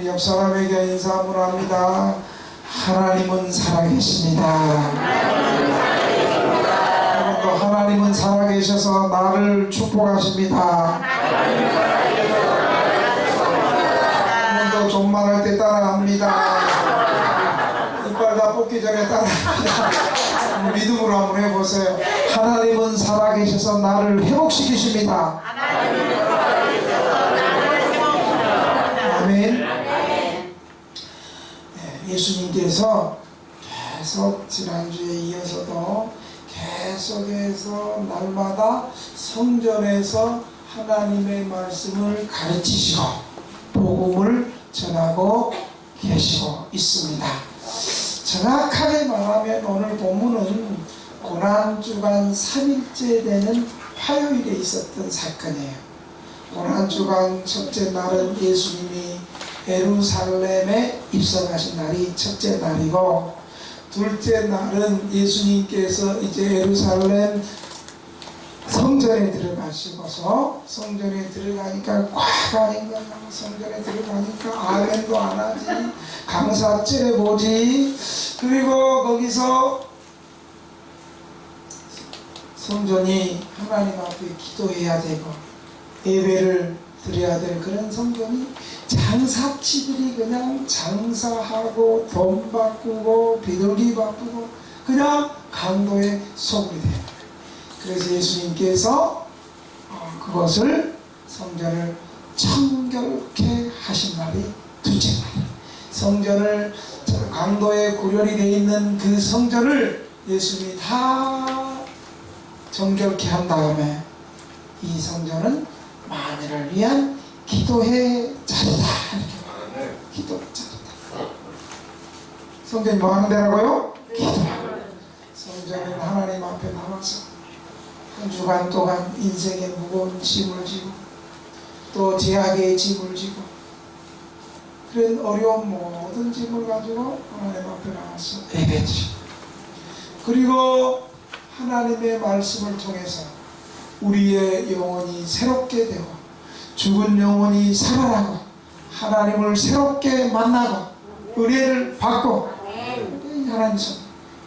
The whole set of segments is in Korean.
우리 옆 사람에게 인사함을 합니다. 하나님은 살아계십니다. 여러분도 하나님은 살아계셔서 나를 축복하십니다. 여러분도 좀 말할 때 따라합니다. 이빨 다 뽑기 전에 따라합니다. 믿음으로 한번 해보세요. 하나님은 살아계셔서 나를 회복시키십니다. 아멘. 예수님께서 계속 지난주에 이어서도 계속해서 날마다 성전에서 하나님의 말씀을 가르치시고 복음을 전하고 계시고 있습니다. 정확하게 말하면 오늘 본문은 고난주간 3일째 되는 화요일에 있었던 사건이에요. 고난주간 첫째 날은 예수님이 예루살렘에 입성하신 날이 첫째 날이고, 둘째 날은 예수님께서 이제 예루살렘 성전에 들어가시고서, 성전에 들어가니까 과가 아닌가, 성전에 들어가니까 아멘도 안 하지, 강사 째려보지. 그리고 거기서 성전이 하나님 앞에 기도해야 되고 예배를 드려야 될 그런 성전이 장사치들이 그냥 장사하고 돈 바꾸고 비둘기 바꾸고 그냥 강도의 소굴이 돼요. 그래서 예수님께서 그것을 성전을 청결케 하신 날이 둘째 날. 성전을 강도의 구렬이 되어 있는 그 성전을 예수님이 다 정결케 한 다음에 이 성전은 만일을 위한 기도의 자리다. 이렇게 기도의 자리다. 성전이 뭐 하는 데라고요? 기도. 성전은 하나님 앞에 나와서 한 주간 동안 인생의 무거운 짐을 지고 또 제약의 짐을 지고 그런 어려운 모든 짐을 가지고 하나님 앞에 나와서 예배드리고, 그리고 하나님의 말씀을 통해서 우리의 영혼이 새롭게 되고 죽은 영혼이 살아나고 하나님을 새롭게 만나고 은혜를 받고 하나님 성.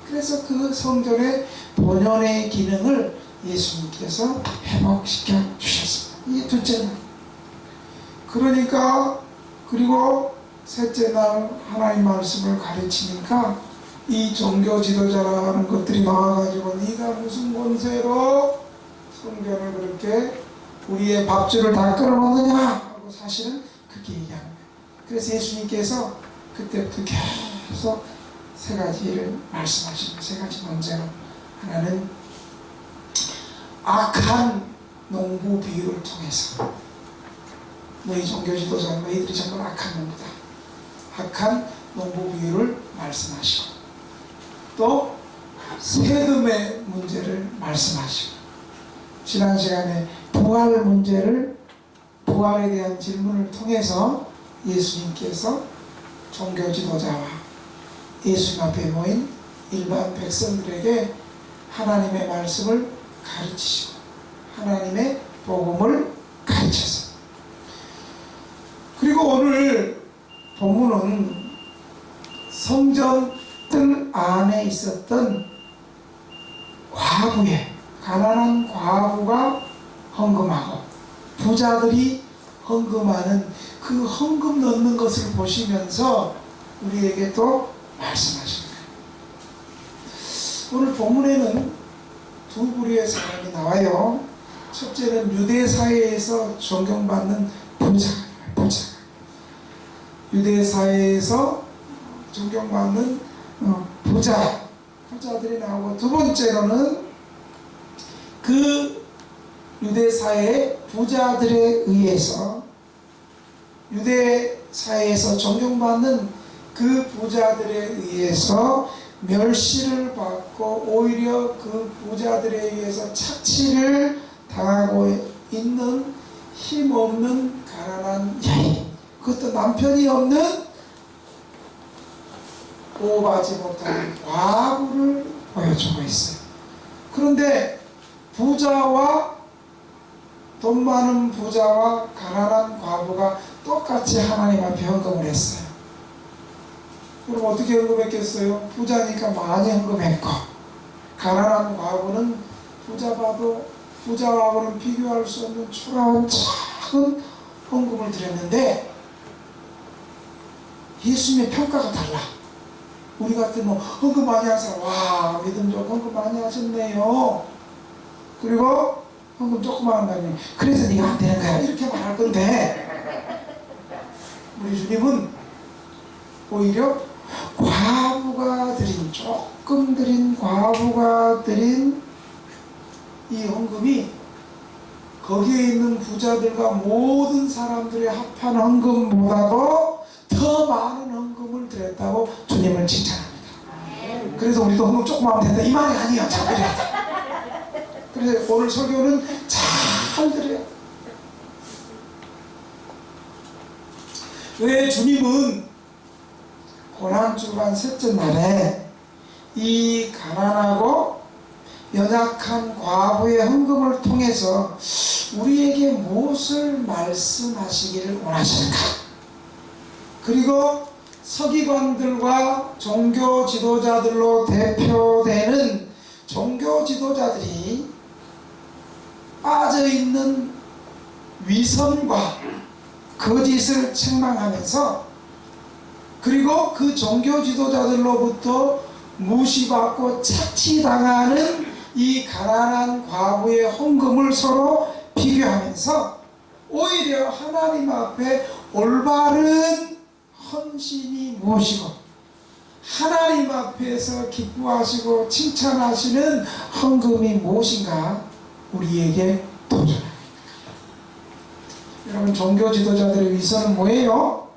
그래서 그 성전의 본연의 기능을 예수님께서 회복시켜 주셨습니다. 이게 둘째 날. 그러니까 그리고 셋째 날 하나님 말씀을 가르치니까 이 종교 지도자라는 것들이 나와가지고 네가 무슨 권세로 성전을 그렇게 우리의 밥줄을 다 끌어놓느냐 하고 사실은 그렇게 얘기하는 거예요. 그래서 예수님께서 그때부터 계속 세 가지를 말씀하시는, 세 가지 논제로, 하나는 악한 농부 비유를 통해서 너희 종교 지도자 너희들이 정말 악한 농부다. 악한 농부 비유를 말씀하시고 또 세금의 문제를 말씀하시고, 지난 시간에 부활 문제를, 부활에 대한 질문을 통해서 예수님께서 종교 지도자와 예수님 앞에 모인 일반 백성들에게 하나님의 말씀을 가르치시고 하나님의 복음을 가르쳤어요. 그리고 오늘 본문은 성전들 안에 있었던 과부의, 가난한 과부가 헌금하고 부자들이 헌금하는 그 헌금 넣는 것을 보시면서 우리에게 또 말씀하십니다. 오늘 본문에는 두 부류의 사람이 나와요. 첫째는 유대 사회에서 존경받는 부자가, 유대 사회에서 존경받는 부자들이 나오고, 두 번째로는 그 유대 사회의 부자들에 의해서, 유대 사회에서 존경받는 그 부자들에 의해서 멸시를 받고 오히려 그 부자들에 의해서 착취를 당하고 있는 힘없는 가난한 여인, 그것도 남편이 없는 보호받지 못하는 과부를 보여주고 있어요. 그런데 부자와 돈 많은 부자와 가난한 과부가 똑같이 하나님 앞에 헌금을 했어요. 그럼 어떻게 헌금했겠어요? 부자니까 많이 헌금했고, 가난한 과부는 부자하고는 비교할 수 없는 초라한 작은 헌금을 드렸는데, 예수님의 평가가 달라. 우리 같은 헌금 많이 한 사람, 와, 믿음적 헌금 많이 하셨네요. 그리고 헌금 조금만 한다니, 그래서 네가 안 되는 거야, 이렇게 말할 건데, 우리 주님은 오히려 조금 드린 과부가 드린 이 헌금이 거기에 있는 부자들과 모든 사람들의 합한 헌금보다도 더 많은 헌금을 드렸다고 주님을 칭찬합니다. 그래서 우리도 헌금 조금 하면 된다, 이 말이 아니에요. 잘 드려야 돼. 그래서 오늘 설교는 잘 드려야 돼. 왜 주님은 고난주간 셋째 날에 이 가난하고 연약한 과부의 헌금을 통해서 우리에게 무엇을 말씀하시기를 원하실까? 그리고 서기관들과 종교 지도자들로 대표되는 종교 지도자들이 빠져있는 위선과 거짓을 책망하면서, 그리고 그 종교 지도자들로부터 무시받고 착취당하는 이 가난한 과부의 헌금을 서로 비교하면서 오히려 하나님 앞에 올바른 헌신이 무엇이고 하나님 앞에서 기뻐하시고 칭찬하시는 헌금이 무엇인가 우리에게 도전합니다. 여러분, 종교 지도자들의 위선은 뭐예요?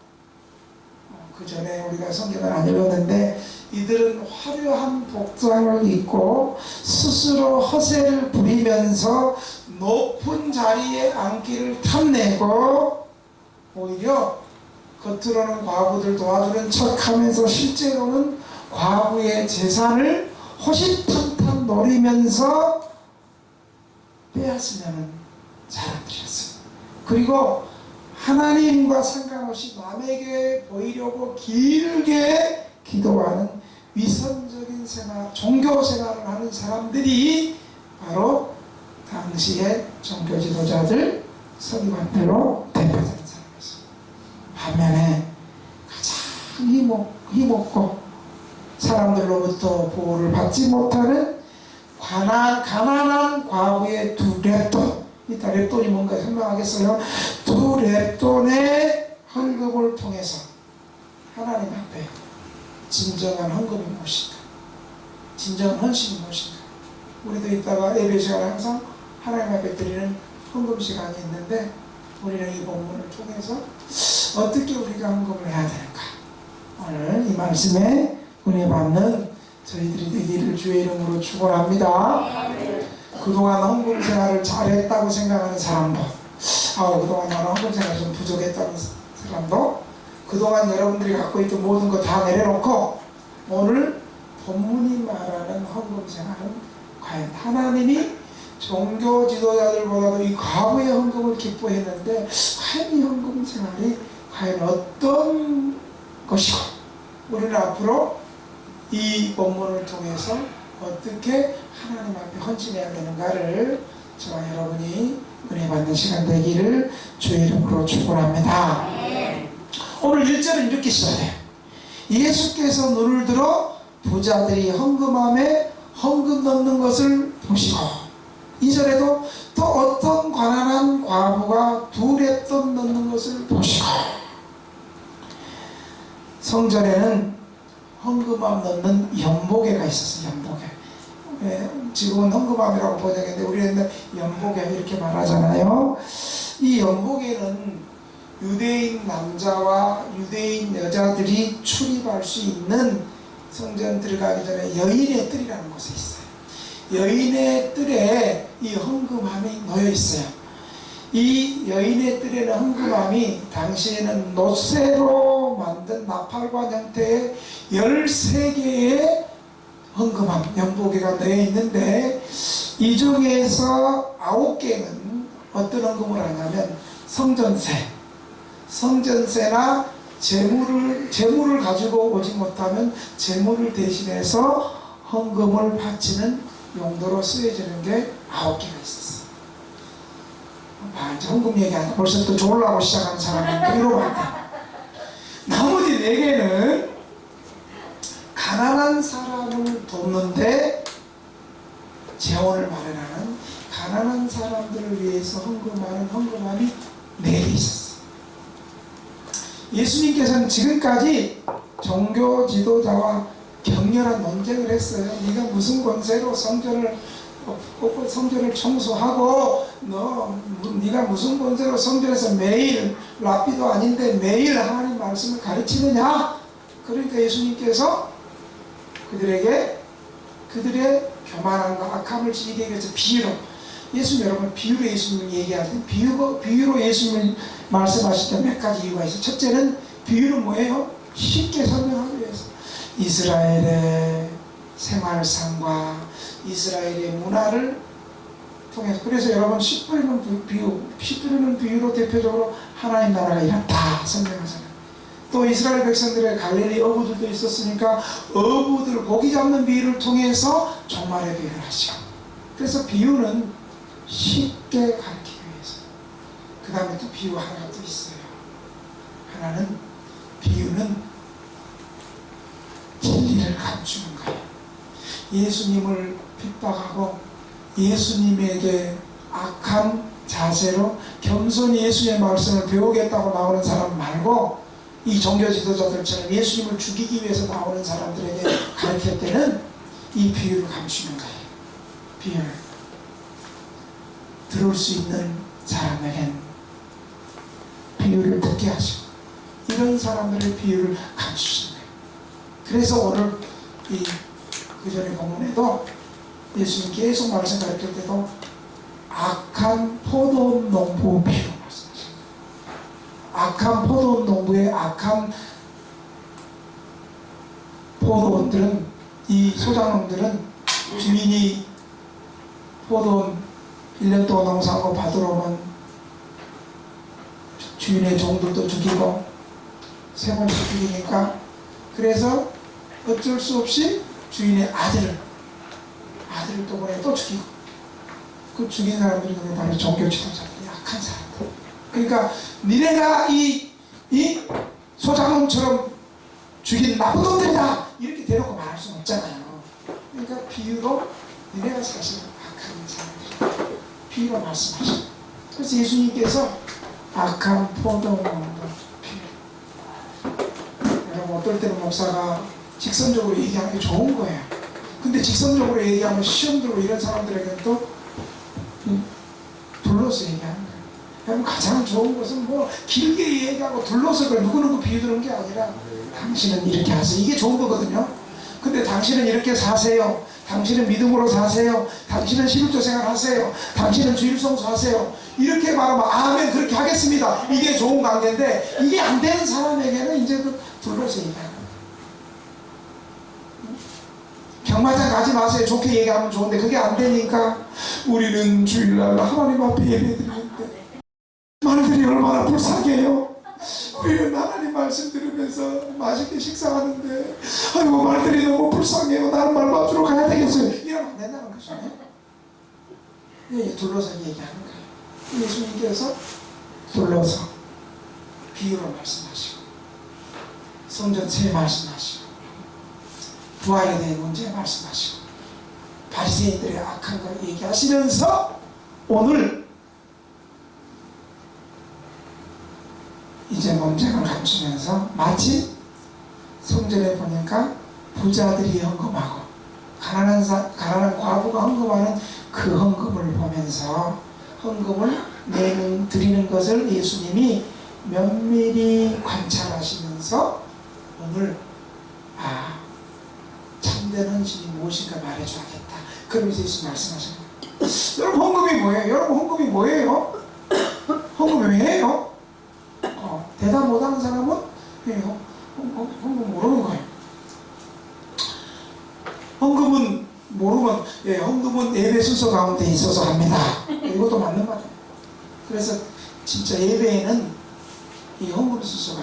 그 전에 우리가 성경을 안 읽었는데, 이들은 화려한 복장을 입고 스스로 허세를 부리면서 높은 자리에 앉기를 탐내고, 오히려 겉으로는 과부들 도와주는 척하면서 실제로는 과부의 재산을 호시탐탐 노리면서 빼앗으려는 사람들이었어요. 그리고 하나님과 상관없이 남에게 보이려고 길게 기도하는 위선적인 생활, 종교 생활을 하는 사람들이 바로 당시의 종교 지도자들, 서기관들로 대표되는 사람이었어요. 반면에 가장 힘없고 사람들로부터 보호를 받지 못하는 가난한 과부의 두 랩돈, 이따 랩돈이 뭔가 설명하겠어요. 두 랩돈의 헌금을 통해서 하나님 앞에 진정한 헌금이 무엇인가, 진정한 헌신이 무엇인가. 우리도 이따가 예배 시간에 항상 하나님 앞에 드리는 헌금 시간이 있는데, 우리는 이 본문을 통해서 어떻게 우리가 헌금을 해야 되는가, 오늘 이 말씀에 은혜 받는 저희들이 되기를 주의 이름으로 축원합니다. 그동안 헌금 생활을 잘했다고 생각하는 사람도, 그동안 나는 헌금 생활이 좀 부족했다는 사람도, 그동안 여러분들이 갖고 있던 모든 거 다 내려놓고 오늘 본문이 말하는 헌금 생활은 과연 하나님이 종교 지도자들보다도 이 과부의 헌금을 기뻐했는데, 과연 이 헌금 생활이 과연 어떤 것이고, 우리는 앞으로 이 본문을 통해서 어떻게 하나님 앞에 헌신해야 되는가를 저와 여러분이 은혜 받는 시간 되기를 주의 이름으로 축원합니다. 오늘 1절은 이렇게 시작해요. 예수께서 눈을 들어 부자들이 헌금함에 헌금 넣는 것을 보시고, 2절에도 또 어떤 가난한 과부가 두 랩돈 넣는 것을 보시고, 성전에는 헌금함 넣는 연보개가 있었어요. 연보개. 지금은 헌금함이라고 번역했는데 우리는 연보개 이렇게 말하잖아요. 이 연보개는 유대인 남자와 유대인 여자들이 출입할 수 있는, 성전 들어가기 전에 여인의 뜰이라는 곳에 있어요. 여인의 뜰에 이 헌금함이 놓여 있어요. 이 여인의 뜰에는 헌금함이 당시에는 노쇠로 만든 나팔관 형태의 13개의 헌금함, 연보개가 놓여 있는데, 이 중에서 9개는 어떤 헌금을 하냐면 성전세, 성전세나 재물을 가지고 오지 못하면 재물을 대신해서 헌금을 바치는 용도로 쓰여지는 게 9개가 있었어. 이제 헌금 얘기하니까 벌써 또 졸라고 시작하는 사람은 이러면 안 돼. 나머지 4개는 가난한 사람을 돕는데 재원을 마련하는, 가난한 사람들을 위해서 헌금하는 헌금함이 4개 있었어. 예수님께서는 지금까지 종교 지도자와 격렬한 논쟁을 했어요. 네가 무슨 권세로 성전을 청소하고, 네가 무슨 권세로 성전에서 매일, 랍비도 아닌데 매일 하나님 말씀을 가르치느냐? 그러니까 예수님께서 그들의 교만함과 악함을 지키기 위해서 비유로, 여러분 비유로 예수님을 얘기할 때 비유로 예수님을 말씀하실 때 몇 가지 이유가 있어요. 첫째는 비유는 뭐예요? 쉽게 설명하기 위해서 이스라엘의 생활상과 이스라엘의 문화를 통해서, 그래서 여러분 씨 뿌리는 비유로 대표적으로 하나님 나라가 이렇다 설명하잖아요. 또 이스라엘 백성들의 갈릴리 어부들도 있었으니까 어부들 고기 잡는 비유를 통해서 종말의 비유를 하시고, 그래서 비유는 쉽게 가르치기 위해서. 그 다음에 또 비유 하나가 또 있어요. 하나는 비유는 진리를 감추는 거예요. 예수님을 핍박하고 예수님에게 악한 자세로 겸손히 예수님의 말씀을 배우겠다고 나오는 사람 말고, 이 종교 지도자들처럼 예수님을 죽이기 위해서 나오는 사람들에게 가르칠 때는 이 비유를 감추는 거예요. 비유를 들을 수 있는 사람에겐 비유를 듣게 하시고, 이런 사람들의 비유를 감추시는 거예요. 그래서 오늘 그 전에 본문에도 예수님 계속 말씀 가르칠 때도 악한 포도원 농부 비유 말씀하십니다. 악한 포도원 농부의 악한 포도원들은, 이 소작농들은 주인이 포도원 1년 동안 농사하고 받으러 오면 주인의 종들도 죽이고 세 번씩 죽이니까, 그래서 어쩔 수 없이 주인의 아들을 또 보내 또 죽이고, 그 죽인 사람들이 바로 종교 지도자들, 약한 사람들. 그러니까 니네가 이 소작농처럼 죽인 나쁜 놈들이다 이렇게 대놓고 말할 수는 없잖아요. 그러니까 비유로 니네가 사실 악한 사람들, 비유로 말씀하시고, 그래서 예수님께서 악한 포도원도 비유. 여러분 어떨 때는 목사가 직선적으로 얘기하는 게 좋은 거예요. 근데 직선적으로 얘기하면 시험 들고 이런 사람들에게는 또 둘러서 얘기하는 거예요. 여러분 가장 좋은 것은 뭐 길게 얘기하고 둘러서 그걸 누구누구 비유드는 게 아니라 당신은 이렇게 하세요. 이게 좋은 거거든요. 근데 당신은 이렇게 사세요. 당신은 믿음으로 사세요. 당신은 11조 생활하세요. 당신은 주일 성수하세요. 이렇게 말하면 아멘 그렇게 하겠습니다. 이게 좋은 관계인데, 이게 안 되는 사람에게는 이제 둘러서 얘기하는 거예요. 경마장 가지 마세요. 좋게 얘기하면 좋은데 그게 안 되니까 우리는 주일날 하나님 앞에 예배드리는데 말들이 얼마나 불쌍해요. 우리는 하나님 말씀 들으면서 맛있게 식사하는데 아이고 말들이 너무 불쌍해요. 나는 말 맞으러 가야 되겠어요. 이러면 안 된다는 거죠. 둘러서 얘기하는 거예요. 예수님께서 둘러서 비유로 말씀하시고, 성전세 말씀하시고, 부활에 대한 문제 말씀하시고, 바리새인들의 악한 걸 얘기하시면서 오늘 이제 논쟁을 감추면서 마치 성전에 보니까 부자들이 헌금하고 가난한 과부가 헌금하는 그 헌금을 보면서 헌금을 드리는 것을 예수님이 면밀히 관찰하시면서 오늘 참된 헌신이 무엇인가 말해줘야겠다. 그러면서 예수님 말씀하십니다. 여러분 헌금이 뭐예요? 헌금이 왜 해요? 대답 못하는 사람은 헌금 모르는 거예요. 헌금은 모르면 헌금은 예배 순서 가운데 있어서 합니다. 이것도 맞는 말이에요. 그래서 진짜 예배에는 이 헌금수수가.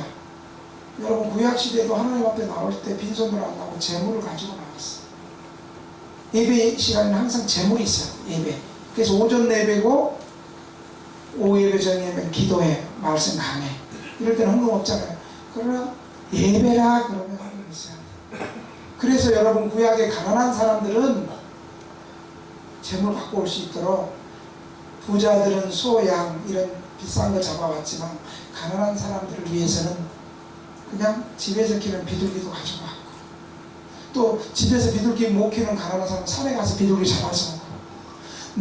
여러분 구약시대도 하나님 앞에 나올 때 빈손으로 안 나오고 재물을 가지고 나왔어요. 예배 시간에는 항상 재물이 있어요. 예배. 그래서 오전 예배고 오후 예배 정예면 기도해, 말씀 강해. 이럴 때는 헌금 없잖아요. 그러나 예배라 그러면 헌금이 있어요. 그래서 여러분 구약의 가난한 사람들은 재물 갖고 올 수 있도록, 부자들은 소, 양 이런 비싼 거 잡아왔지만 가난한 사람들을 위해서는 그냥 집에서 키우는 비둘기도 가지고 왔고, 또 집에서 비둘기 못 키우는 가난한 사람은 산에 가서 비둘기 잡아서 오고,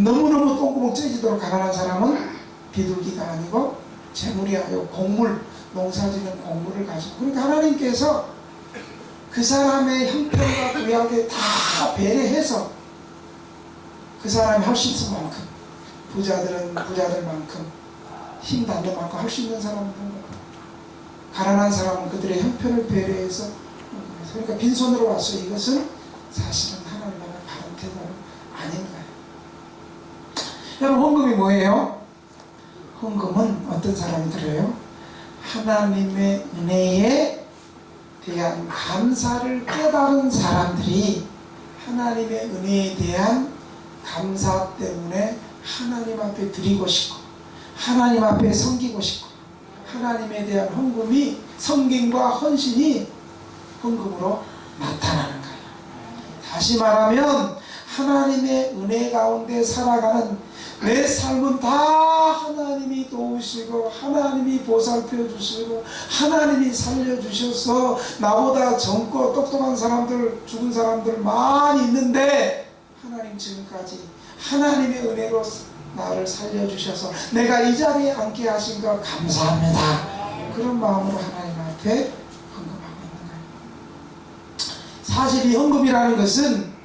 너무너무 똥구멍 째지도록 가난한 사람은 비둘기가 아니고 재물이 아니고 곡물, 농사짓는 곡물을 가지고. 그러니까 하나님께서 그 사람의 형편과 구약에 다 배려해서 그 사람이 할 수 있을 만큼, 부자들은 부자들만큼, 힘 닿는 만큼 할 수 있는 사람은 가난한 사람은 그들의 형편을 배려해서. 그러니까 빈손으로 왔어요. 이것은 사실은 하나님 앞에 바른 태도는 아닌 거예요. 여러분 헌금이 뭐예요? 헌금은 어떤 사람이 들어요? 하나님의 은혜에 대한 감사를 깨달은 사람들이 하나님의 은혜에 대한 감사 때문에 하나님 앞에 드리고 싶고, 하나님 앞에 섬기고 싶고, 하나님에 대한 헌금이, 섬김과 헌신이 헌금으로 나타나는 거예요. 다시 말하면 하나님의 은혜 가운데 살아가는 내 삶은 다 하나님이 도우시고, 하나님이 보살펴 주시고, 하나님이 살려주셔서 나보다 젊고 똑똑한 사람들, 죽은 사람들 많이 있는데 하나님 지금까지 하나님의 은혜로 나를 살려주셔서 내가 이 자리에 앉게 하신 것 감사합니다. 그런 마음으로 하나님 앞에 헌금하고 있는 거예요. 사실 이 헌금이라는 것은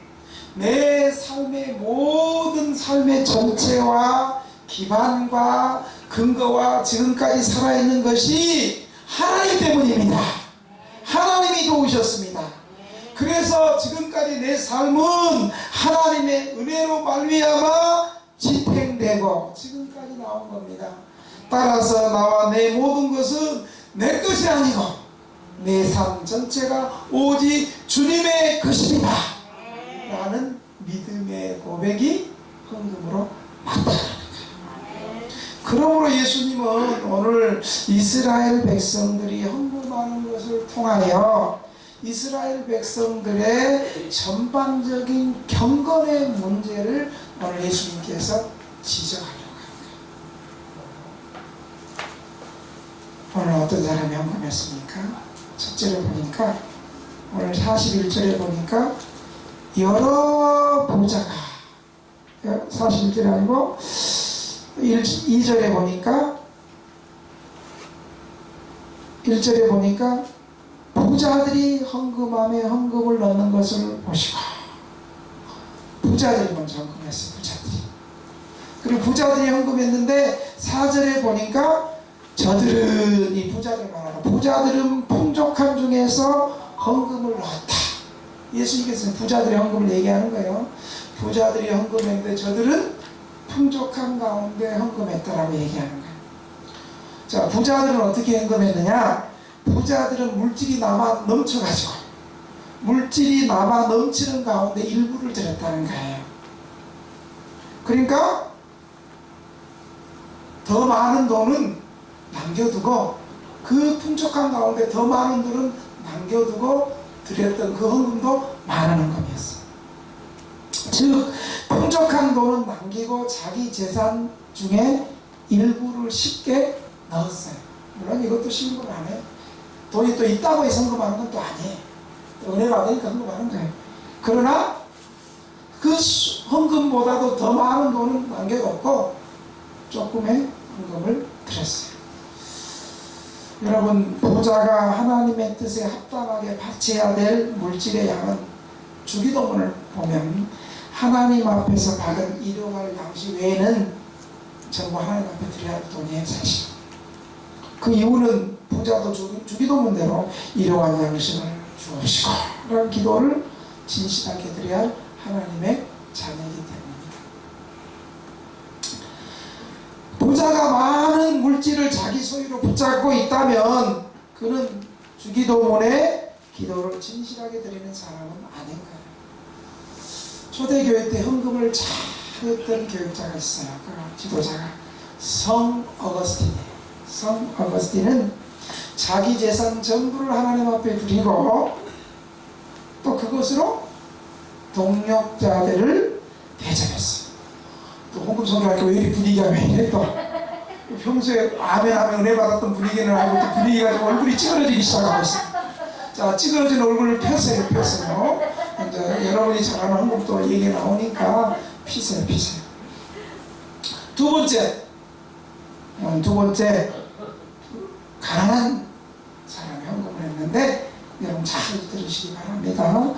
내 삶의 모든 삶의 전체와 기반과 근거와 지금까지 살아있는 것이 하나님 때문입니다. 하나님이 도우셨습니다. 그래서 지금까지 내 삶은 하나님의 은혜로 말미암아 지탱되고 지금까지 나온 겁니다. 따라서 나와 내 모든 것은 내 것이 아니고 내 삶 전체가 오직 주님의 것입니다 라는 믿음의 고백이 헌금으로 나타나는 거예요. 그러므로 예수님은 오늘 이스라엘 백성들이 헌금하는 것을 통하여 이스라엘 백성들의 전반적인 경건의 문제를 오늘 예수님께서 지적하려고 합니다. 오늘 어떤 사람이 헌금했습니까? 첫째로 보니까, 오늘 41절에 보니까 여러 부자가, 41절이 아니고 2절에 보니까, 1절에 보니까 부자들이 헌금함에 헌금을 넣는 것을 보시고, 부자들이 먼저 헌금했어요. 부자들이. 그리고 부자들이 헌금했는데 4절에 보니까 저들은, 이 부자들 말하는 부자들은 풍족한 중에서 헌금을 넣었다. 예수님께서는 부자들의 헌금을 얘기하는 거예요. 부자들이 헌금했는데 저들은 풍족한 가운데 헌금했다라고 얘기하는 거예요. 자, 부자들은 어떻게 헌금했느냐? 부자들은 물질이 남아 넘쳐가지고, 물질이 남아 넘치는 가운데 일부를 드렸다는 거예요. 그러니까 더 많은 돈은 남겨두고, 그 풍족한 가운데 더 많은 돈은 남겨두고 드렸던 그 헌금도 많은 헌금이었어요. 즉 풍족한 돈은 남기고 자기 재산 중에 일부를 쉽게 넣었어요. 물론 이것도 쉬운 건 아니에요. 돈이 또 있다고 해서 헌금하는 건 또 아니에요. 은혜 받으니까 헌금하는 거예요. 그러나 그 헌금보다도 더 많은 돈은 남겨뒀고 조금의 헌금을 드렸어요. 여러분, 부자가 하나님의 뜻에 합당하게 바쳐야 될 물질의 양은 주기도문을 보면 하나님 앞에서 받은 일용할 양식 외에는 전부 하나님 앞에 드려야 할 돈이에요, 사실. 그 이유는 부자도 주기도문대로 일용할 양식을 주옵시고 라는 기도를 진실하게 드려야 할 하나님의 자녀이기 때문입니다. 부자가 많은 물질을 자기 소유로 붙잡고 있다면 그는 주기도문에 기도를 진실하게 드리는 사람은 아닌 거예요. 초대교회 때 헌금을 잘했던 교육자가 있어요. 그 지도자가 성 어거스틴이에요. 성 어거스틴은 자기 재산 전부를 하나님 앞에 드리고 또 그것으로 동역자들을 대접했어요. 또 헌금 성교할때 왜 이리 분위기가 왜 이래 또 평소에 아멘 하면 은혜 받았던 분위기는 알고 또 분위기가 좀 얼굴이 찌그러지기 시작하고 있어요. 자, 찌그러진 얼굴을 펴세요. 이제 여러분이 잘하는 헌금도 얘기 나오니까 피세요. 두 번째 가난한 사람이 헌금을 했는데 여러분 잘 들으시기 바랍니다.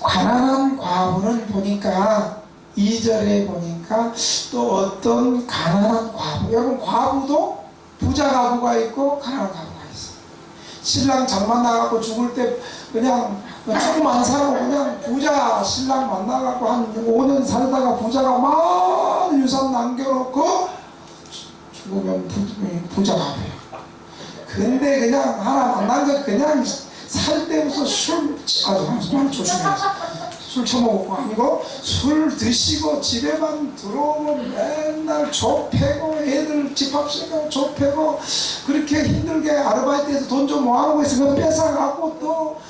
가난한 과부는 보니까 2절에 보니까 또 어떤 가난한 과부, 여러분 과부도 부자 과부가 있고 가난한 과부가 있어요. 신랑 잘 만나갖고 죽을 때 그냥 조금만 살고 그냥 부자 신랑 만나갖고 한 5년 살다가 부자가 많은 유산 남겨놓고 죽으면 부자 과부예요. 근데 그냥 하나 만난 것 그냥 살 때부터 술 조심해서 술 처먹고 아니고 술 드시고 집에만 들어오면 맨날 좁혀고 애들 집합시키고 좁혀고 그렇게 힘들게 아르바이트해서 돈 좀 모아놓고 있으면 뺏어갖고 또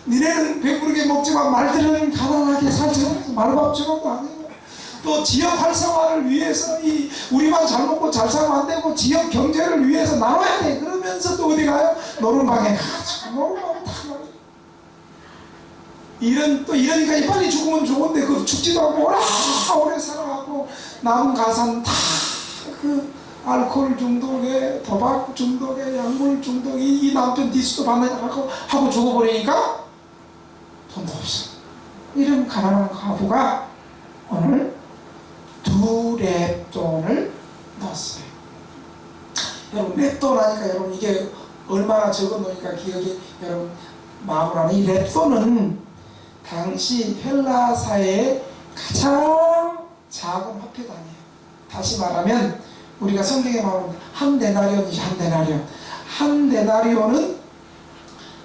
니네는 배부르게 먹지만 말들은 가난하게 살지 말밥주로도 아니고 또 지역 활성화를 위해서 우리만 잘 먹고 잘 살면 안 되고 지역 경제를 위해서 나눠야 돼. 그러면서 또 어디 가요? 노름방에 가가지고 노름방 다 이러니까 빨리 죽으면 좋은데 그 죽지도 않고 오래 살아가고 남은 가산 다 그 알코올 중독에 도박 중독에 약물 중독에 이 남편 디스도 하고 죽어버리니까 돈도 없어. 이런 가난한 과부가 오늘 2렙돈을 넣었어요. 여러분 렙돈 하니까 여러분 이게 얼마나 적은 돈이니까 기억이 여러분 마음으로 하는 이 렙돈은 당시 헬라사의 가장 작은 화폐단이에요. 다시 말하면 우리가 성경에 말하면 한 데나리온이죠. 한 데나리온은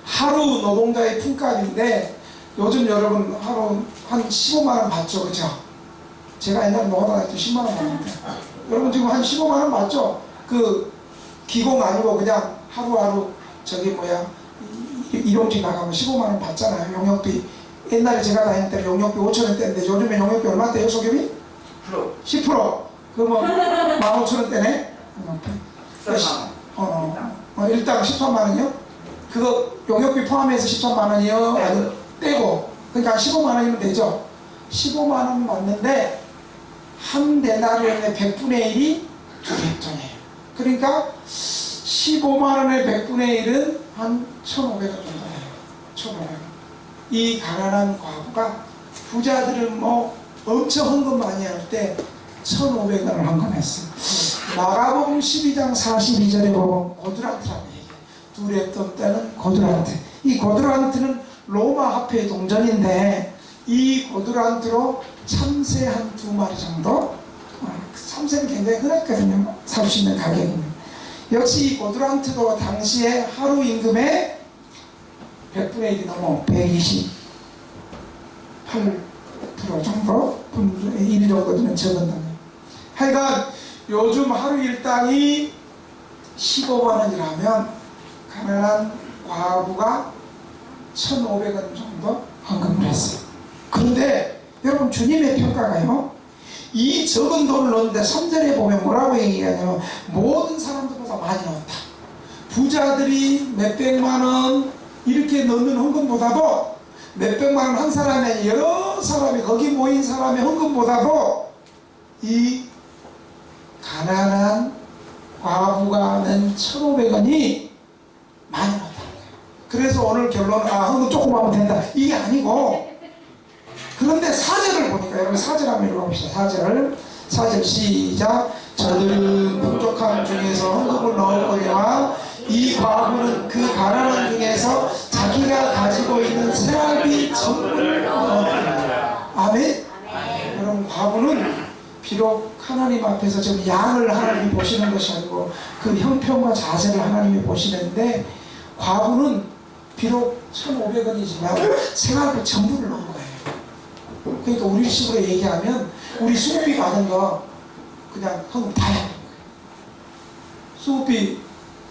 하루 노동자의 품값인데 요즘 여러분 하루 한 15만원 받죠. 그죠? 제가 옛날에 노동자 다닐 때 10만원 받는데 여러분 지금 한 15만원 받죠? 그 기공 아니고 그냥 하루하루 일용직 나가면 15만원 받잖아요. 용역비. 옛날에 제가 다닐 때는 용역비 5,000원대인데 요즘에 용역비 얼마대요? 소개비? 10%. 그러면 15,000원대네? 일당 13만원이요? 그거 용역비 포함해서 13만원이요? 아니 떼고 그러니까 15만원이면 되죠? 15만원 받는데 한 데나리온의 100분의 1이 2렙돈이에요. 그러니까 15만원의 100분의 1은 한 1,500원 정도 돼요. 1,500원. 이 가난한 과부가 부자들은 엄청 헌금 많이 할 때 1,500원을 헌금했어요. 마가복음 12장 42절에 보면 고드란트라고 얘기해요. 2렙돈 때는 고드란트. 이 고드란트는 로마 화폐의 동전인데 이 고드란트로 참새 한 2마리 정도? 참새는 굉장히 흔했거든요. 살 수 있는 가격입니다. 역시 이 고드란트도 당시에 하루 임금의 100분의 1이 넘어 128% 정도? 1 정도 되는 적은 돈이에요. 하여간 요즘 하루 일당이 15만원이라면 가난한 과부가 1,500원 정도 헌금을 했어요. 그런데 여러분 주님의 평가가요, 이 적은 돈을 넣는데 3절에 보면 뭐라고 얘기하냐면 모든 사람들보다 많이 넣었다. 부자들이 몇백만원 이렇게 넣는 헌금보다도 몇백만원 한 사람이 여러 사람이 거기 모인 사람의 헌금보다도 이 가난한 과부가 낸 1,500원이 많이 넣었다는 거예요. 그래서 오늘 결론은 헌금 조금 하면 된다 이게 아니고, 그런데 4절을 보니까 여러분 4절 한번 읽어봅시다. 4절 시작. 저들은 부족함 중에서 헌금을 넣었거니와 이 과부는 그 가난한 중에서 자기가 가지고 있는 생활비 전부를 넣었다. 아멘? 여러분 과부는 비록 하나님 앞에서 지금 양을 하나님이 보시는 것이 아니고 그 형편과 자세를 하나님이 보시는데, 과부는 비록 1,500원이지만 생활비 전부를 넣은 거예요. 그러니까 우리식으로 얘기하면 우리 수급비 받은 거 그냥 헌금 다 해야 되는 거예요. 수급비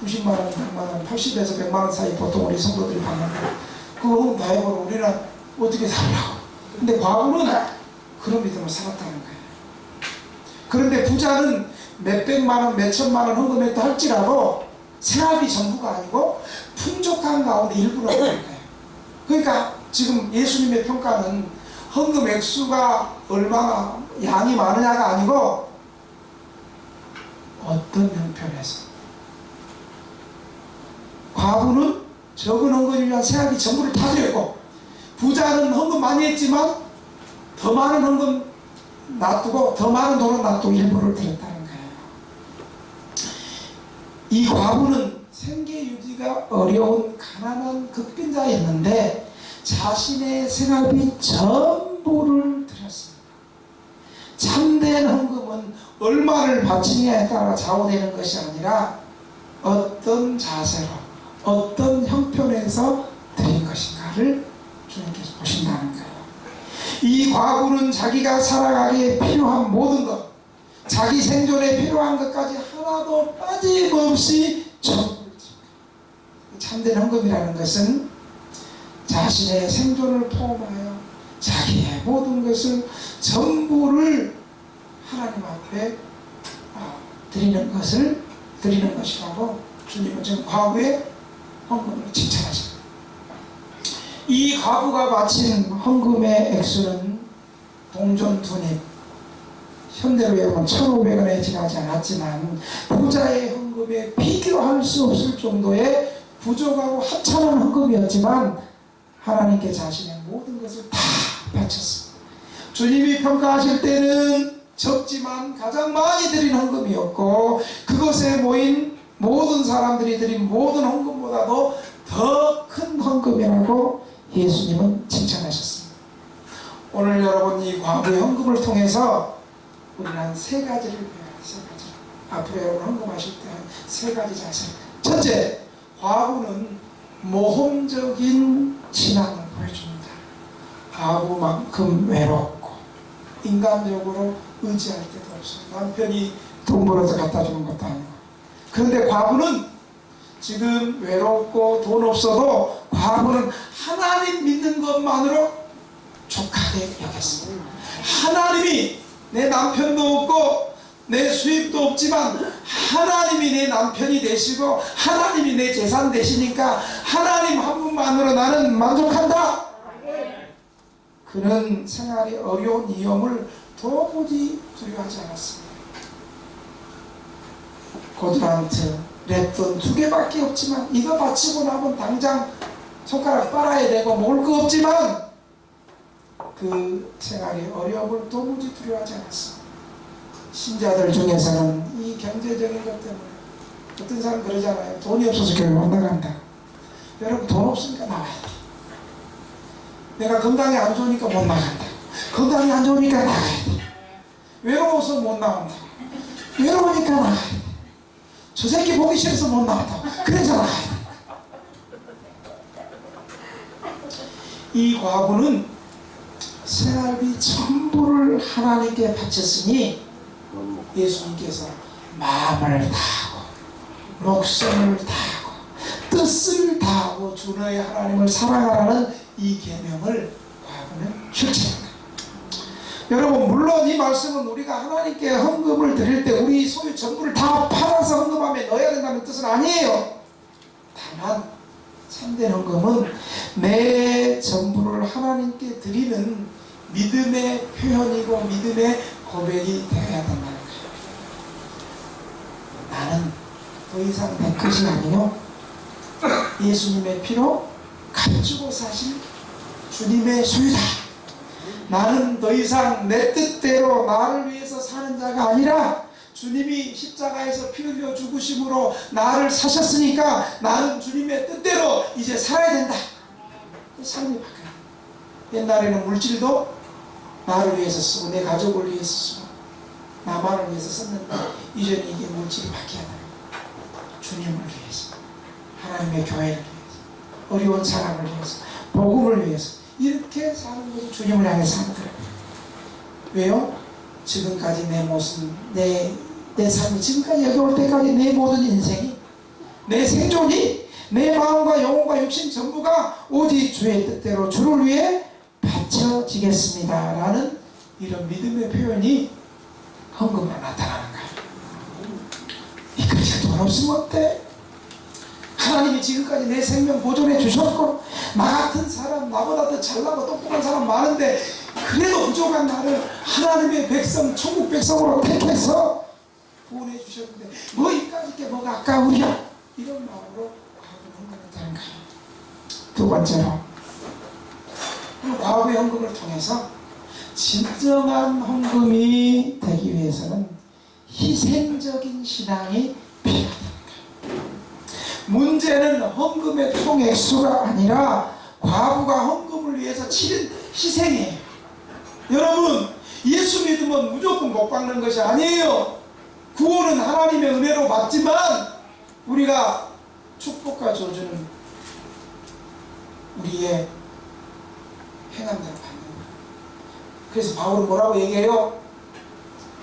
90만원, 100만원, 80에서 100만원 사이 보통 우리 성도들이 받는데 그거 헌금 다 해버리고 우리는 어떻게 살라고. 근데 과부는 그런 믿음을 살았다는 거예요. 그런데 부자는 몇백만원, 몇천만원 헌금했다 할지라도 생활비 전부가 아니고 풍족한 가운데 일부러 하는 거예요. 그러니까 지금 예수님의 평가는 헌금 액수가 얼마나 양이 많으냐가 아니고 어떤 형편에서. 과부는 적은 헌금을 위한 생활비 전부를 다 드렸고, 부자는 헌금 많이 했지만 더 많은 헌금 놔두고 더 많은 돈은 놔두고 일부를 드렸다는 거예요. 이 과부는 생계 유지가 어려운 가난한 극빈자였는데 자신의 생활비 전부를 드렸습니다. 참된 헌금은 얼마를 바치느냐에 따라 좌우되는 것이 아니라 어떤 자세로, 어떤 형편에서 드린 것인가를 주님께서 보신다는 거예요. 이 과부는 자기가 살아가기에 필요한 모든 것, 자기 생존에 필요한 것까지 하나도 빠짐없이 전부를 드립니다. 참된 헌금이라는 것은 자신의 생존을 포함하여 자기의 모든 것을 전부를 하나님 앞에 드리는 것이라고 주님은 지금 과부의 헌금을 칭찬하십니다. 이 과부가 바친 헌금의 액수는 동전 2립, 현대로 여러분 1,500원에 지나지 않았지만 부자의 헌금에 비교할 수 없을 정도의 부족하고 하찮은 헌금이었지만 하나님께 자신의 모든 것을 다 바쳤습니다. 주님이 평가하실 때는 적지만 가장 많이 드린 헌금이었고, 그것에 모인 모든 사람들이 드린 모든 헌금보다도 더 큰 헌금이라고 예수님은 칭찬하셨습니다. 오늘 여러분 이 과부의 헌금을 통해서 우리는 한 3가지를 배워요. 3가지. 앞으로 여러분 헌금하실 때 한 3가지 자세. 첫째, 과부는 모험적인 신앙을 보여줍니다. 과부만큼 외롭고 인간적으로 의지할 때도 없어요. 남편이 돈 벌어서 갖다 주는 것도 아니고. 그런데 과부는 지금 외롭고 돈 없어도 과부는 하나님 믿는 것만으로 족하게 여겼습니다. 하나님이, 내 남편도 없고 내 수입도 없지만 하나님이 내 남편이 되시고 하나님이 내 재산 되시니까 하나님 한 분만으로 나는 만족한다. 그는 생활이 어려운 위험을 도무지 두려워하지 않았습니다. 고드란트, 랩돈 2개밖에 없지만 이거 바치고 나면 당장 손가락 빨아야 되고 먹을 거 없지만 그 생활의 어려움을 도무지 두려워하지 않았습니다. 신자들 중에서는 이 경제적인 것 때문에 어떤 사람 그러잖아요. 돈이 없어서 교회 못 나간다. 여러분 돈 없으니까 나와야 돼. 내가 건강이 안 좋으니까 못 나간다. 건강이 안 좋으니까 나가야 돼. 외로워서 못 나온다. 외로우니까 나가야 돼. 저 새끼 보기 싫어서 못 나온다. 그래서 나가야 돼. 이 과부는 생활비 전부를 하나님께 바쳤으니 예수님께서 마음을 다하고 목숨을 다하고 뜻을 다하고 주 너의 하나님을 사랑하라는 이 계명을 과부는 실천합니다. 여러분, 물론 이 말씀은 우리가 하나님께 헌금을 드릴 때 우리 소유 전부를 다 팔아서 헌금함에 넣어야 된다는 뜻은 아니에요. 다만 참된 헌금은 내 전부를 하나님께 드리는 믿음의 표현이고 믿음의 고백이 되어야 된다는 거예요. 나는 더 이상 내 것이 아니요 예수님의 피로 값주고 사신 주님의 소유다. 나는 더 이상 내 뜻대로 나를 위해서 사는 자가 아니라 주님이 십자가에서 피 흘려 죽으심으로 나를 사셨으니까 나는 주님의 뜻대로 이제 살아야 된다. 그 삶이 바뀌어요. 옛날에는 물질도 나를 위해서 쓰고 내 가족을 위해서 쓰고 나만을 위해서 썼는데 이제는 이게 물질이 바뀌어야 돼요. 주님을 위해서, 하나님의 교회를 위해서, 어려운 사람을 위해서, 복음을 위해서 이렇게 사는 것이 주님을 향해 사는 거예요. 왜요? 지금까지 내 모습, 내 삶이 지금까지 여기 올 때까지 내 모든 인생이, 내 생존이, 내 마음과 영혼과 육신 전부가 오직 주의 뜻대로 주를 위해 바쳐지겠습니다 라는 이런 믿음의 표현이 헌금으로 나타나는 거예요. 이까지가 돈 없으면 어때? 하나님이 지금까지 내 생명 보존해 주셨고, 나 같은 사람, 나보다 더 잘나고 똑똑한 사람 많은데 그래도 부족한 나를 하나님의 백성, 천국 백성으로 택해서 구원해 주셨는데 뭐 이까짓 게 뭐가 아까우랴, 이런 마음으로 헌금했다는 거예요. 두 번째로, 과거의 헌금을 통해서 진정한 헌금이 되기 위해서는 희생적인 신앙이 필요하다는 거예요. 문제는 헌금의 총액수가 아니라 과부가 헌금을 위해서 치른 희생이에요. 여러분, 예수 믿으면 무조건 복 받는 것이 아니에요. 구원은 하나님의 은혜로 받지만 우리가 축복과 저주는 우리의 행함대로 받는 거예요. 그래서 바울은 뭐라고 얘기해요?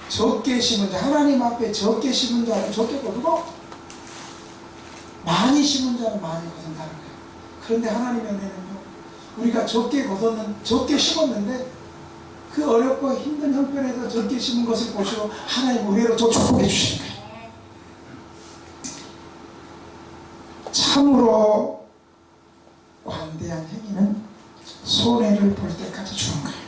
적게 심은 자, 하나님 앞에 적게 심은 자는 적게 거두고 많이 심은 자는 많이 거둔다는 거예요. 그런데 하나님의 은혜는요, 우리가 적게 심었는데 그 어렵고 힘든 형편에서 적게 심은 것을 보시고 하나님 은혜로 더 축복해 주시는 거예요. 참으로 관대한 행위는 손해를 볼 때까지 주는 거예요.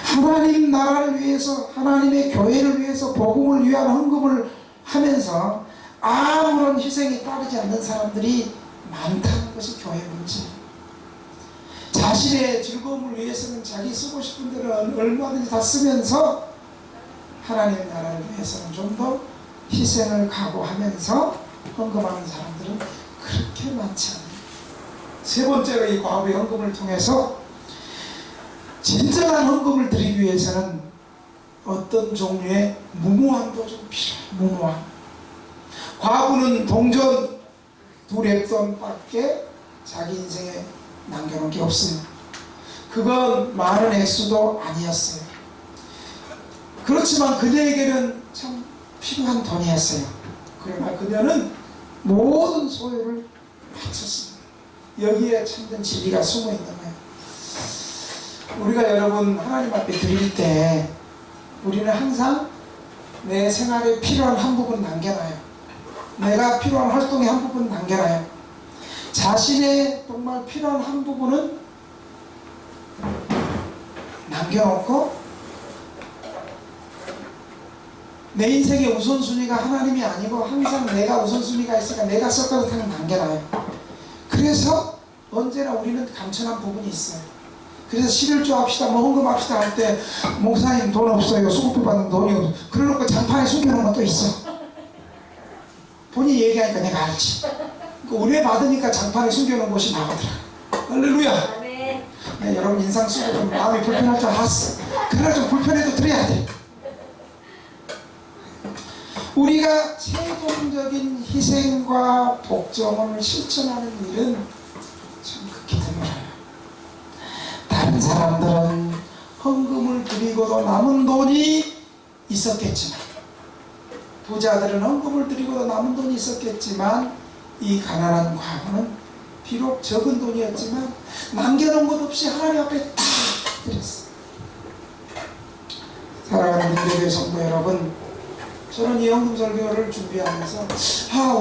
하나님 나라를 위해서, 하나님의 교회를 위해서, 복음을 위한 헌금을 하면서 아무런 희생이 따르지 않는 사람들이 많다는 것이 교회 문제예요. 자신의 즐거움을 위해서는 자기 쓰고 싶은 대로 얼마든지 다 쓰면서 하나님의 나라를 위해서는 좀 더 희생을 각오하면서 헌금하는 사람들은 그렇게 많지 않아요. 세 번째로, 이 과부의 헌금을 통해서 진정한 헌금을 드리기 위해서는 어떤 종류의 무모함도 좀 필요해요. 무모함. 과부는 동전 2랩돈밖에 자기 인생에 남겨놓은 게 없어요. 그건 많은 액수도 아니었어요. 그렇지만 그녀에게는 참 필요한 돈이었어요. 그러나 그녀는 모든 소유를 바쳤습니다. 여기에 참된 진리가 숨어 있는 거예요. 우리가 여러분 하나님 앞에 드릴 때 우리는 항상 내 생활에 필요한 한 부분 남겨놔요. 내가 필요한 활동에 한 부분 남겨놔요. 자신의 정말 필요한 한 부분은 남겨놓고 내 인생의 우선순위가 하나님이 아니고 항상 내가 우선순위가 있으니까 내가 썼던 탕을 남겨놔요. 그래서 언제나 우리는 감천한 부분이 있어요. 그래서 11조 합시다, 뭐 헌금합시다 할 때 목사님 돈 없어요, 수급비 받는 돈이 없어요. 그러놓고 장판에 숨겨놓은 것도 있어. 본인이 얘기하니까 내가 알지. 은혜 받으니까 장판에 숨겨놓은 것이 나오더라. 할렐루야. 네, 여러분 인상 쓰고 좀 마음이 불편할 줄 알았어. 그러나 좀 불편해도 드려야 돼. 우리가 최종적인 희생과 복종을 실천하는 일은 참 극히 드물어요. 다른 사람들은 헌금을 드리고도 남은 돈이 있었겠지만, 부자들은 헌금을 드리고도 남은 돈이 있었겠지만, 이 가난한 과부는 비록 적은 돈이었지만 남겨놓은 것 없이 하나님 앞에 다 드렸어요. 사랑하는 민대교회 성도 여러분, 저는 이 헌금 설교를 준비하면서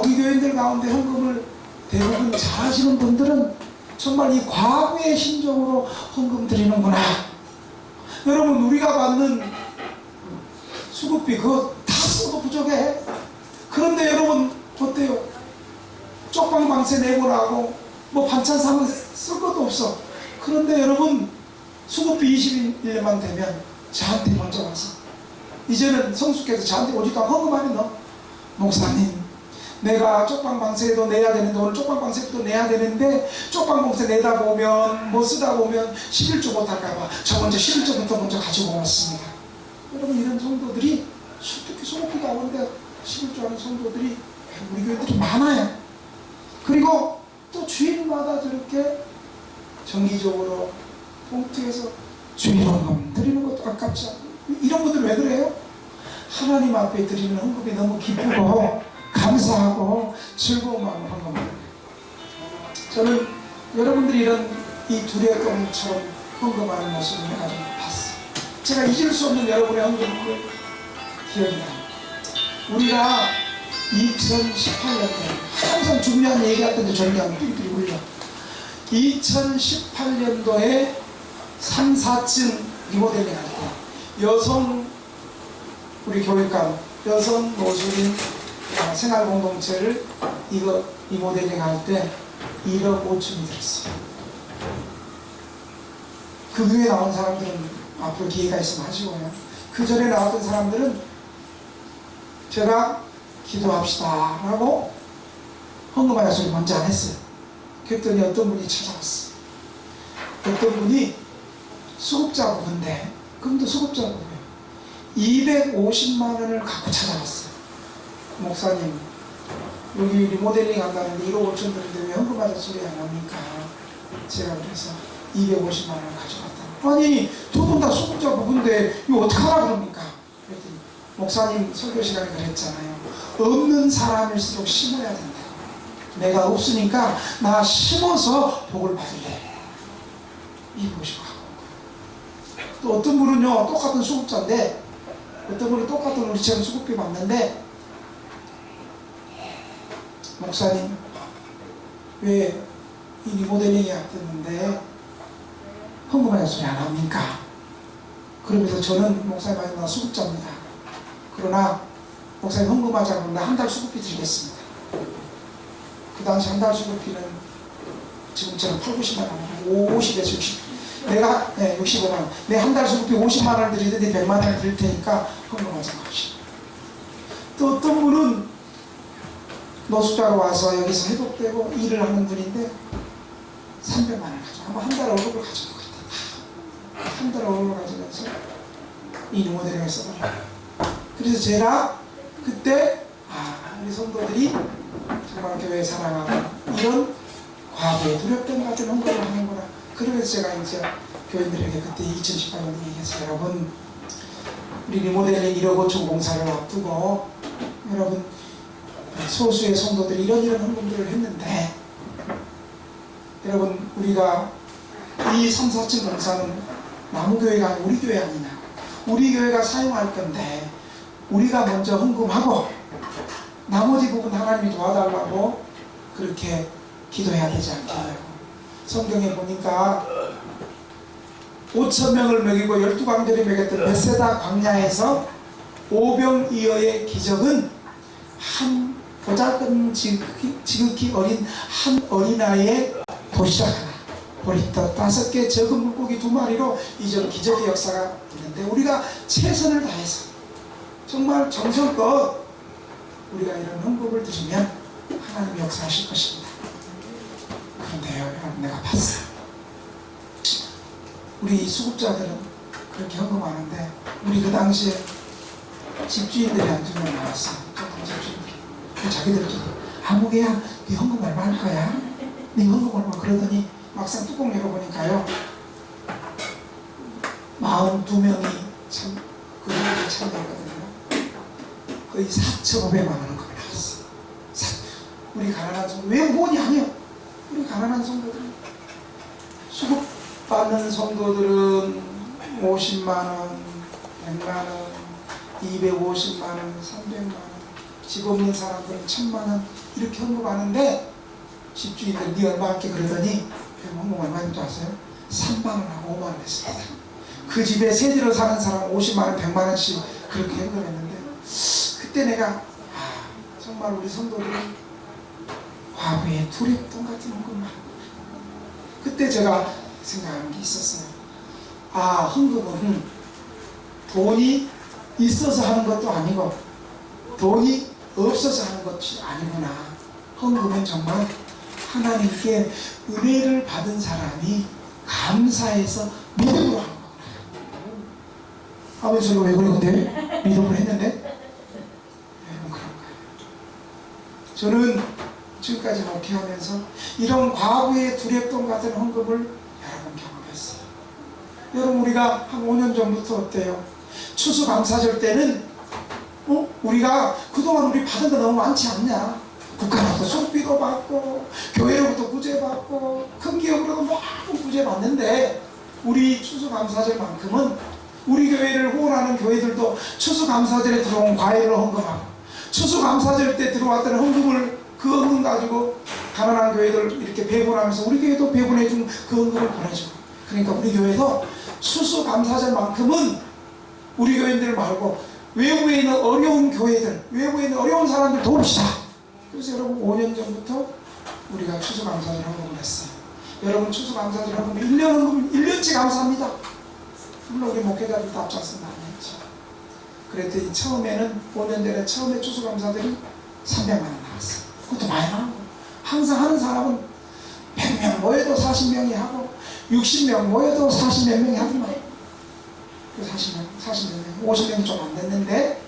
우리 교인들 가운데 헌금을 대부분 잘하시는 분들은 정말 이 과부의 심정으로 헌금 드리는구나. 여러분, 우리가 받는 수급비 그거 다 써도 부족해. 그런데 여러분 어때요? 쪽방방세 내고 나고 뭐 반찬 사면 쓸 것도 없어. 그런데 여러분 수급비 21일만 되면 저한테 먼저 와서, 이제는 성수께서 저한테 오지도 않고 헌금하면 목사님, 내가 쪽방방세도 내야 되는데 오늘 쪽방방세도 내야 되는데 쪽방방세 내다 보면 뭐 쓰다 보면 11조 못할까봐 저 먼저 11조부터 먼저 가지고 왔습니다. 여러분 이런 성도들이 특히 소고기 가운데 심을 줄 아는 성도들이 우리 교회들이 많아요. 그리고 또 주일마다 저렇게 정기적으로 봉투에서 주일 헌금 드리는 것도 아깝지 않고, 이런 분들 왜 그래요? 하나님 앞에 드리는 헌금이 너무 기쁘고 감사하고 즐거운 마음으로 헌금을. 저는 여러분들이 이런 이 두레동처럼 헌금하는 모습을 내가 좀 봤어요. 제가 잊을 수 없는 여러분의 헌금을 기억이 납니다. 우리가 2018년도에 항상 중요한 얘기했던데 정리하면 삐삐 울려. 2018년도에 3, 4층 리모델링 할 때 여성 우리 교육감 여성 노숙인 생활공동체를 이거 리모델링 할 때 1억 5천이 들었어요. 그 후에 나온 사람들은 앞으로 기회가 있으면 하시고요. 그 전에 나왔던 사람들은 제가 기도합시다 라고 헌금하자 소리 먼저 안 했어요. 그랬더니 어떤 분이 찾아왔어요. 어떤 분이 수급자 부부인데, 그분도 수급자 부부예요. 250만 원을 갖고 찾아왔어요. 목사님, 여기 리모델링 한다는데 1억 5천 드는데 왜 헌금하자 소리 안 합니까? 제가 그래서 250만 원을 가져갔다. 아니, 두 분 다 수급자 부부인데 이거 어떡하라 그럽니까? 그랬더니 목사님 설교 시간에 그랬잖아요. 없는 사람일수록 심어야 된다. 내가 없으니까 나 심어서 복을 받을래. 250만 원. 또 어떤 분은요, 똑같은 수급자인데, 어떤 분은 똑같은 우리처럼 수급비 받는데, 목사님, 왜 이 리모델링이 안 됐는데 헌금하자 소리 안 합니까? 그러면서 저는 목사님 아니 나 수급자입니다. 그러나 목사님 헌금하자 그러면 나 한 달 수급비 드리겠습니다. 그 당시 한 달 수급비는 지금처럼 8, 90만 원, 50에서 60. 내가 65만 원. 내 한 달 수급비 50만 원을 드리든지 100만 원을 드릴 테니까 헌금하자 그러시. 또 어떤 분은 노숙자로 와서 여기서 회복되고 일을 하는 분인데 300만 원을 가져. 아마 한 달 월급을 가져온 것 같아. 한 달 월급을 가져가서 이 리모델링을 써버려. 그래서 제가 그때 우리 성도들이 정말 교회 사랑하고 이런 과거에 두렵던 같은 헌금을 하는구나. 그러면서 제가 이제 교인들에게 그때 2018년에 얘기했어요. 여러분, 우리 리모델링 1억 5천 공사를 앞두고 여러분 소수의 성도들이 이런 헌금들을 했는데, 여러분 우리가 이 3, 4층 공사는 남교회가 아니고 우리 교회 아니냐. 우리 교회가 사용할 건데 우리가 먼저 헌금하고 나머지 부분 하나님이 도와달라고 그렇게 기도해야 되지 않겠냐고. 성경에 보니까 5,000명을 먹이고 12광절이 먹였던 베세다 광야에서 오병이어의 기적은 한 보잘것없는 지극히 어린 한 어린아이의 도시락 하나, 보리떡 5개, 적은 물고기 2마리로 이전 기적의 역사가 있는데, 우리가 최선을 다해서 정말 정성껏 우리가 이런 헌금을 드리면 하나님이 역사하실 것입니다. 그런데요, 여러분, 내가 봤어요. 우리 수급자들은 그렇게 헌금하는데, 우리 그 당시에 집주인들이 한두 명 나왔어요. 집주인들. 자기들끼리 아무개야, 네 헌금 얼마 할 거야? 네 헌금 얼마? 그러더니 막상 뚜껑 열어보니까요, 42명이 참 그분들이 참여했거든요. 거의 4,500만 원은 거의 나왔어요. 우리 가난한 성도, 왜 후원이 아니요? 우리 가난한 성도들, 수급 받는 성도들은 50만 원, 100만 원, 250만 원, 300만 원, 집 없는 사람들은 1,000만 원 이렇게 헌금하는데, 집주인들 네 얼마 할게 그러더니 헌금 얼마인지 아세요? 3만 원하고 5만 원 했습니다. 그 집에 세대로 사는 사람 50만 원, 100만 원씩 그렇게 헌금했는데, 그때 내가 정말 우리 성도들이 과거에 두렵던 같은 헌금을 하는 거예요. 그때 제가 생각하는 게 있었어요. 헌금은 돈이 있어서 하는 것도 아니고 돈이 없어서 하는 것이 아니구나. 헌금은 정말 하나님께 은혜를 받은 사람이 감사해서 믿음으로 하는 거구나. 아버지 소리가 왜 그래 근데? 믿음을 했는데? 여러분 그런 거예요. 저는 지금까지 목회하면서 이런 과거의 두렵던 같은 헌금을 여러분 경험했어요. 여러분 우리가 한 5년 전부터 어때요? 추수감사절 때는 우리가 그동안 우리 받은 거 너무 많지 않냐? 국가로부터 수업비도 받고 교회로부터 구제받고 큰 기업으로도 너무 구제받는데 우리 추수감사절만큼은 우리 교회를 후원하는 교회들도 추수감사절에 들어온 과일을 헌금하고 추수감사절 때 들어왔던 헌금을 그 헌금 가지고 가난한 교회들 이렇게 배분하면서 우리 교회도 배분해준 그 헌금을 보내주고 그러니까 우리 교회도 추수감사절만큼은 우리 교회들 말고 외부에 있는 어려운 교회들 외부에 있는 어려운 사람들 도웁시다. 그래서 여러분 5년 전부터 우리가 추수감사절 헌금을 했어요. 여러분 추수감사절 헌금 1년 헌금 1년치 감사합니다. 물론 우리 목회자들도 앞장서 많이 했죠. 그랬더니 처음에는 5년 전에 처음에 추수감사들이 300만 원 나왔어요. 그것도 많이 나오고 항상 하는 사람은 100명 모여도 40명이 하고 60명 모여도 40몇 명이 하더만 40명, 50명이 좀 안 됐는데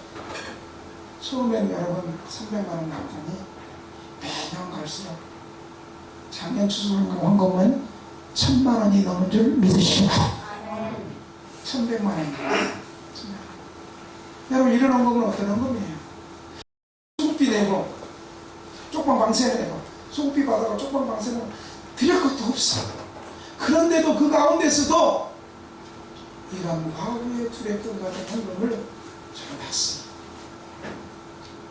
처음에는 여러분 300만 원 나오더니 매년 갈수록 작년 추수헌금은 1000만 원이 넘은 줄 믿으시오. 1100만 원. 여러분 이런 헌금은 어떤 헌금이에요? 수급비 내고 쪽방 방세 내고 수급비 받아가 쪽방 방세 내고 드릴 것도 없어. 그런데도 그 가운데서도 이런 과거의 두렵던 같은 헌금을 저는 봤습니다.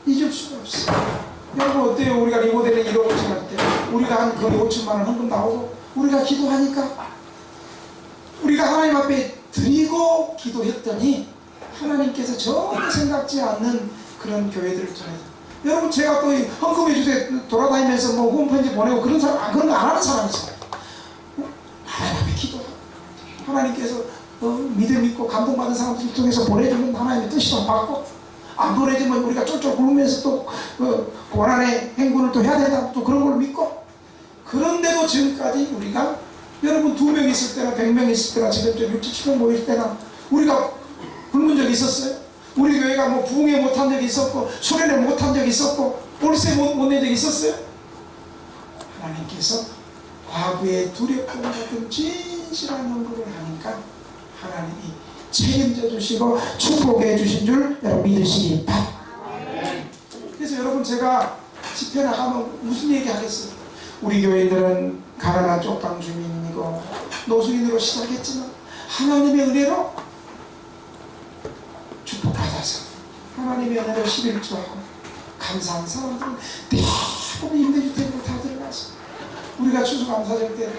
잊을 수가 없어. 여러분 어때요? 우리가 리모델링 1억 5천 할 때 우리가 한 거의 5천만 원 헌금 나오고 우리가 기도하니까 우리가 하나님 앞에 드리고 기도했더니 하나님께서 전혀 생각지 않는 그런 교회들을 통해서 여러분 제가 또 헌금해 주세요 돌아다니면서 뭐 후원편지 보내고 그런 사람 그런 거 안 하는 사람이죠. 하나님 앞에 기도하고 하나님께서 믿음 있고 감동받은 사람들 통해서 보내주면 하나님의 뜻이도 받고 안 보내주면 우리가 쫄쫄 굶으면서 또 고난의 행군을 또 해야 된다 또 그런 걸 믿고 그런데도 지금까지 우리가 여러분 2명 있을 때나 100명 있을 때나 지금 좀 60, 70명 모일 때나 우리가 굶은 적이 있었어요? 우리 교회가 뭐 부흥회 못한 적이 있었고 수련회 못한 적이 있었고 월세 못 낸 적이 있었어요? 하나님께서 과거에 두렵던 같은 진실한 헌금을 하니까 하나님이 책임져 주시고 축복해 주신 줄 여러분 믿으시기 바랍니다. 그래서 여러분 제가 집회 나가면 무슨 얘기 하겠어요? 우리 교회들은 가난한 쪽방 주민이고 노숙인으로 시작했지만 하나님의 은혜로 축복받아서 하나님의 은혜로 11조하고 감사한 사람들은 대부분 임대주택으로 다 들어가서 우리가 추수감사절 때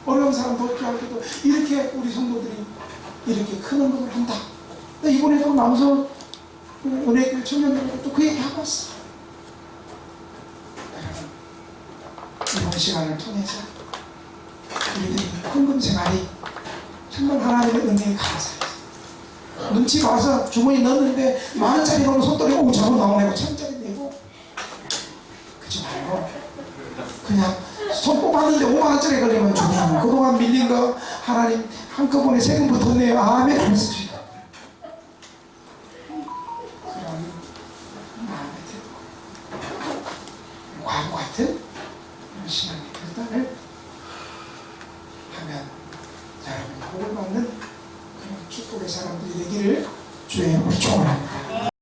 어려운 사람 돕기할 때도 이렇게 우리 성도들이 이렇게 큰 헌금을 한다. 이번에도 남서 은혜교회 청년들도 또 그 얘기하고 왔어. 이번 시간을 통해서 우리들이 헌금 생활이 정말 하나님의 은혜에 감사해요. 눈치 봐서 주머니 넣었는데 10,000원짜리 넣으면 손떨이 5,000원 나오네고 1,000원짜리 내고 그러지 말고 그냥 손 뽑았는데 50,000원짜리 걸리면 주면 그동안 밀린 거 하나님 한꺼번에 세금부터 내요. 아멘 하면서 주요. 그런 마음의 태도 과거 같은 그런 신앙의 결단을 하면 여러분이 복을 받는 그런 축복의 사람들이 되기를 주의 이름으로 축원합니다.